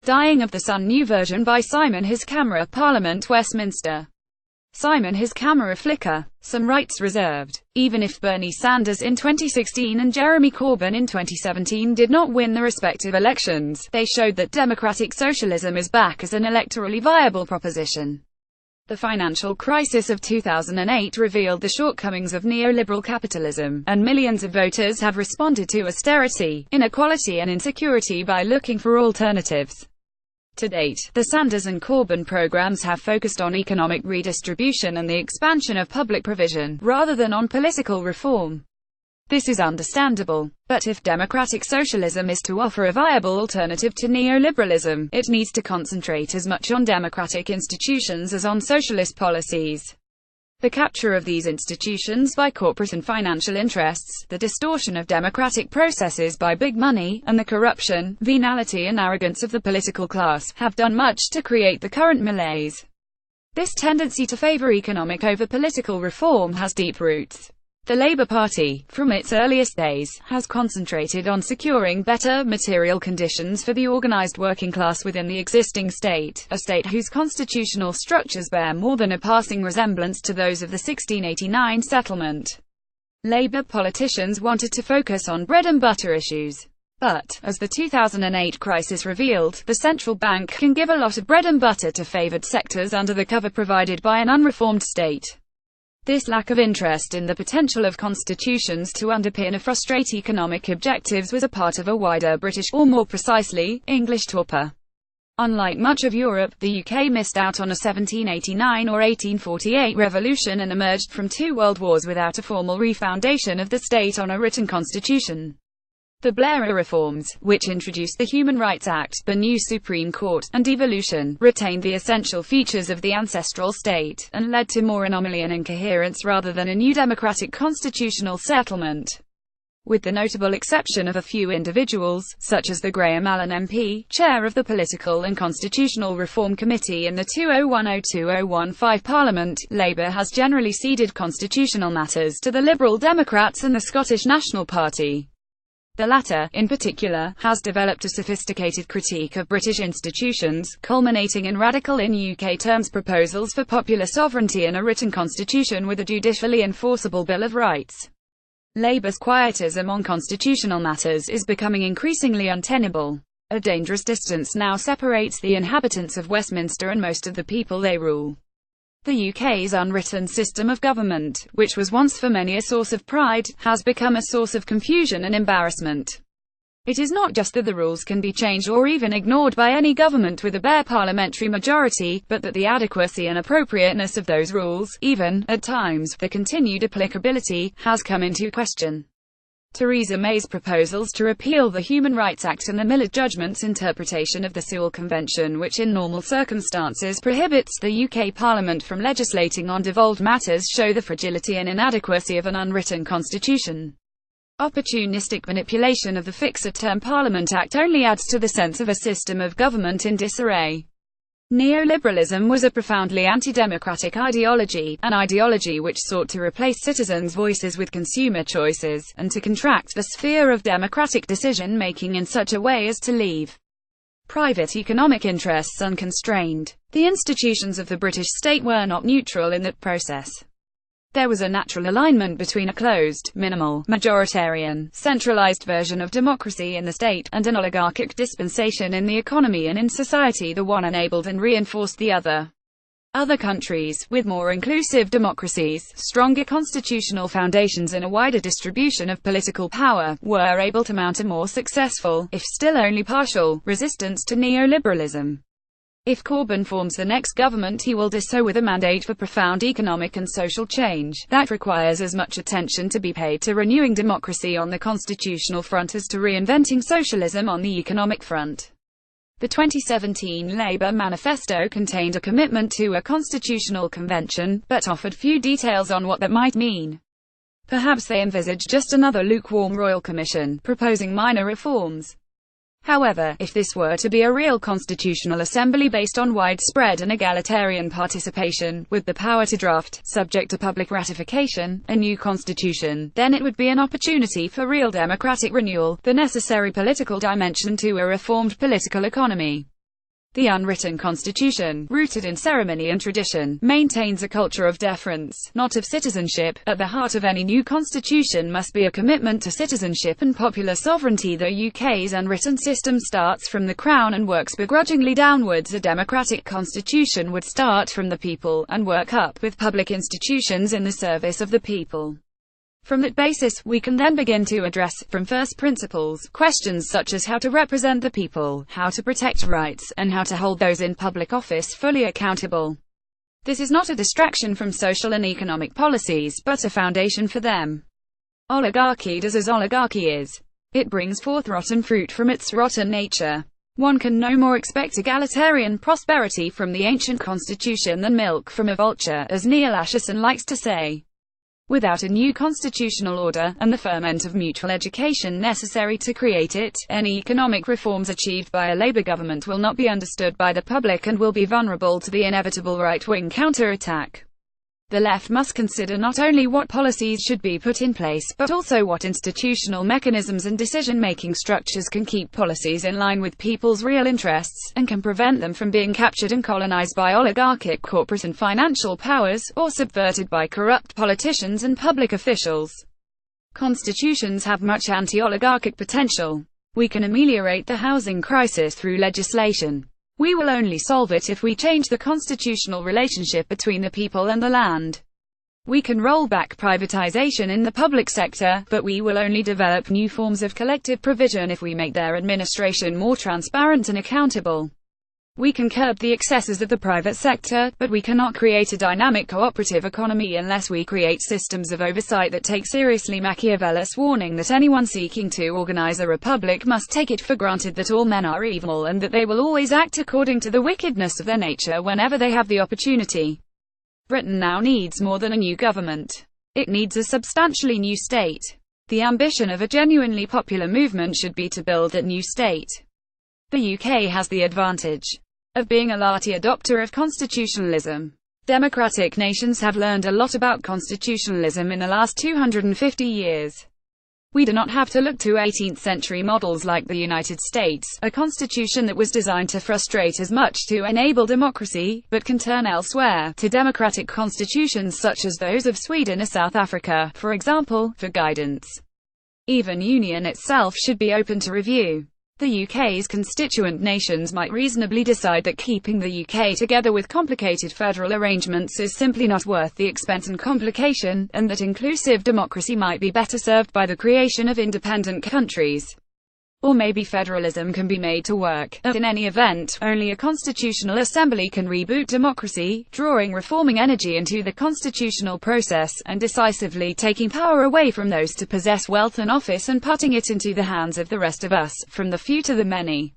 Dying of the Sun. New version by Simon. His camera. Parliament, Westminster. Simon. His camera. Flickr. Some rights reserved. Even if Bernie Sanders in 2016 and Jeremy Corbyn in 2017 did not win the respective elections, they showed that democratic socialism is back as an electorally viable proposition. The financial crisis of 2008 revealed the shortcomings of neoliberal capitalism, and millions of voters have responded to austerity, inequality and insecurity by looking for alternatives. To date, the Sanders and Corbyn programs have focused on economic redistribution and the expansion of public provision, rather than on political reform. This is understandable. But if democratic socialism is to offer a viable alternative to neoliberalism, it needs to concentrate as much on democratic institutions as on socialist policies. The capture of these institutions by corporate and financial interests, the distortion of democratic processes by big money, and the corruption, venality and arrogance of the political class, have done much to create the current malaise. This tendency to favor economic over political reform has deep roots. The Labour Party, from its earliest days, has concentrated on securing better material conditions for the organised working class within the existing state, a state whose constitutional structures bear more than a passing resemblance to those of the 1689 settlement. Labour politicians wanted to focus on bread-and-butter issues. But, as the 2008 crisis revealed, the central bank can give a lot of bread and butter to favoured sectors under the cover provided by an unreformed state. This lack of interest in the potential of constitutions to underpin or frustrate economic objectives was a part of a wider British, or more precisely, English torpor. Unlike much of Europe, the UK missed out on a 1789 or 1848 revolution and emerged from two world wars without a formal refoundation of the state on a written constitution. The Blair reforms, which introduced the Human Rights Act, the new Supreme Court, and devolution, retained the essential features of the ancestral state, and led to more anomaly and incoherence rather than a new democratic constitutional settlement. With the notable exception of a few individuals, such as the Graham Allen MP, chair of the Political and Constitutional Reform Committee in the 2010-2015 Parliament, Labour has generally ceded constitutional matters to the Liberal Democrats and the Scottish National Party. The latter, in particular, has developed a sophisticated critique of British institutions, culminating in radical in UK terms proposals for popular sovereignty and a written constitution with a judicially enforceable Bill of Rights. Labour's quietism on constitutional matters is becoming increasingly untenable. A dangerous distance now separates the inhabitants of Westminster and most of the people they rule. The UK's unwritten system of government, which was once for many a source of pride, has become a source of confusion and embarrassment. It is not just that the rules can be changed or even ignored by any government with a bare parliamentary majority, but that the adequacy and appropriateness of those rules, even, at times, the continued applicability, has come into question. Theresa May's proposals to repeal the Human Rights Act and the Miller judgment's interpretation of the Sewell Convention, which in normal circumstances prohibits the UK Parliament from legislating on devolved matters, show the fragility and inadequacy of an unwritten constitution. Opportunistic manipulation of the Fixer-Term Parliament Act only adds to the sense of a system of government in disarray. Neoliberalism was a profoundly anti-democratic ideology, an ideology which sought to replace citizens' voices with consumer choices, and to contract the sphere of democratic decision-making in such a way as to leave private economic interests unconstrained. The institutions of the British state were not neutral in that process. There was a natural alignment between a closed, minimal, majoritarian, centralized version of democracy in the state, and an oligarchic dispensation in the economy and in society. The one enabled and reinforced the other. Other countries, with more inclusive democracies, stronger constitutional foundations and a wider distribution of political power, were able to mount a more successful, if still only partial, resistance to neoliberalism. If Corbyn forms the next government, he will do so with a mandate for profound economic and social change, that requires as much attention to be paid to renewing democracy on the constitutional front as to reinventing socialism on the economic front. The 2017 Labour manifesto contained a commitment to a constitutional convention, but offered few details on what that might mean. Perhaps they envisage just another lukewarm royal commission, proposing minor reforms. However, if this were to be a real constitutional assembly based on widespread and egalitarian participation, with the power to draft, subject to public ratification, a new constitution, then it would be an opportunity for real democratic renewal, the necessary political dimension to a reformed political economy. The unwritten constitution, rooted in ceremony and tradition, maintains a culture of deference, not of citizenship. At the heart of any new constitution must be a commitment to citizenship and popular sovereignty. The UK's unwritten system starts from the Crown and works begrudgingly downwards. A democratic constitution would start from the people, and work up with public institutions in the service of the people. From that basis, we can then begin to address, from first principles, questions such as how to represent the people, how to protect rights, and how to hold those in public office fully accountable. This is not a distraction from social and economic policies, but a foundation for them. Oligarchy does as oligarchy is. It brings forth rotten fruit from its rotten nature. One can no more expect egalitarian prosperity from the ancient constitution than milk from a vulture, as Neil Acheson likes to say. Without a new constitutional order, and the ferment of mutual education necessary to create it, any economic reforms achieved by a Labour government will not be understood by the public and will be vulnerable to the inevitable right-wing counter-attack. The left must consider not only what policies should be put in place, but also what institutional mechanisms and decision-making structures can keep policies in line with people's real interests, and can prevent them from being captured and colonized by oligarchic corporate and financial powers, or subverted by corrupt politicians and public officials. Constitutions have much anti-oligarchic potential. We can ameliorate the housing crisis through legislation. We will only solve it if we change the constitutional relationship between the people and the land. We can roll back privatization in the public sector, but we will only develop new forms of collective provision if we make their administration more transparent and accountable. We can curb the excesses of the private sector, but we cannot create a dynamic cooperative economy unless we create systems of oversight that take seriously Machiavelli's warning that anyone seeking to organize a republic must take it for granted that all men are evil and that they will always act according to the wickedness of their nature whenever they have the opportunity. Britain now needs more than a new government. It needs a substantially new state. The ambition of a genuinely popular movement should be to build that new state. The UK has the advantage of being a large adopter of constitutionalism. Democratic nations have learned a lot about constitutionalism in the last 250 years. We do not have to look to 18th century models like the United States, a constitution that was designed to frustrate as much to enable democracy, but can turn elsewhere, to democratic constitutions such as those of Sweden or South Africa, for example, for guidance. Even union itself should be open to review. The UK's constituent nations might reasonably decide that keeping the UK together with complicated federal arrangements is simply not worth the expense and complication, and that inclusive democracy might be better served by the creation of independent countries. Or maybe federalism can be made to work. In any event, only a constitutional assembly can reboot democracy, drawing reforming energy into the constitutional process, and decisively taking power away from those to possess wealth and office and putting it into the hands of the rest of us, from the few to the many.